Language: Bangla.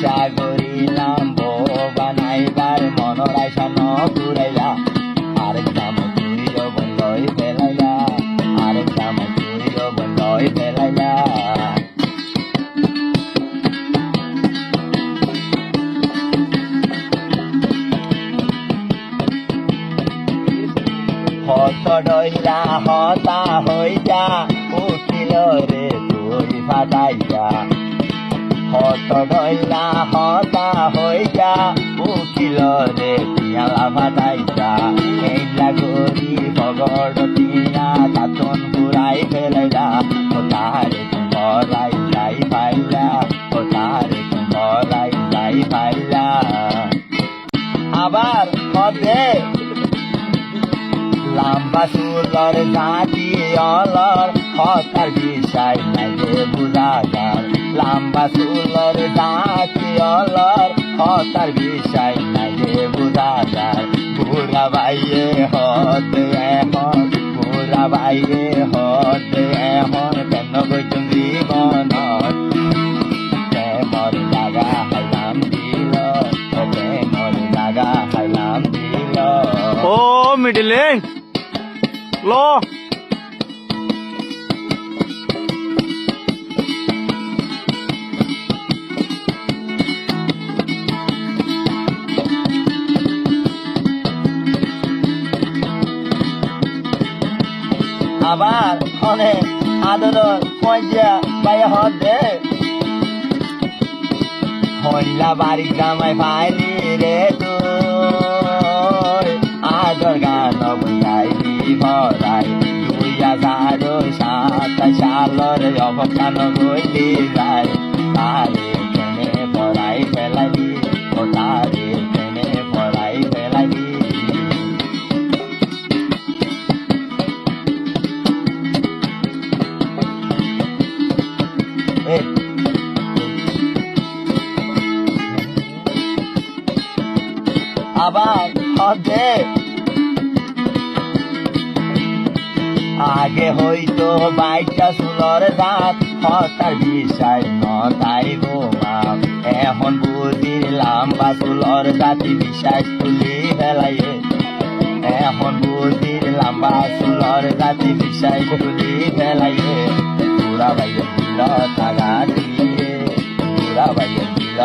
আশা করিলাম বউ বানাইবার মনের আশা ন পুরাইলা আরেক দাম তুইও বন্ধই ফেলাইলা আরেক দাম তুইও বন্ধই ফেলাইলা হত ডইলা হতা হইয়া উঠিল রে তুই ফাটাইয়া হত ডইলা হতা হইয়া উঠিল রে পিয়ালা ফাটাইয়া এইলা করি পগড় দিয়া তাতন পুরাই ফেলাইলা ও তারে মরাই যাই পাইলা ও তারে মরাই যাই পাইলা আবার হতে লাম্বা চুলর জাতি অলর হতার বিষয় নাই রে বুঝাগার লাম্বা চুলর জাতি অলর হতার বিষয় নাই রে বুঝাগার বুড়া বাইয়ে হত এমন বুড়া বাইয়ে হত এমন কেন বৈতুম জীবনত প্রেমর জাগা হাইলাম দিল প্রেমর জাগা হাইলাম দিল ও মিডিলিং লো আবার অনেক আদর পয়সা পাই হতে হইলা বাড়ি জামাই পাইলি রে তুই আদর গান বুঝাইলি ভরাই 2007 সালের অবসান হইলি যায় তারে প্রেমে পড়াই ফেলাইলি ও তারে প্রেমে পড়াই ফেলাইলি আবার হতে আগে হইতো বাইটা চুলর দাঁত হতার বিষয় ন তাই বোমা এখন বুঝিলাম বা চুলর জাতি বিশ্বাস তুলি ফেলাইয়ে এখন বুঝিলাম বা চুলর জাতি বিশ্বাস তুলি ফেলাইয়ে পুরা বাইয়ের দিল থাকা দিয়ে পুরা বাইয়ের দিল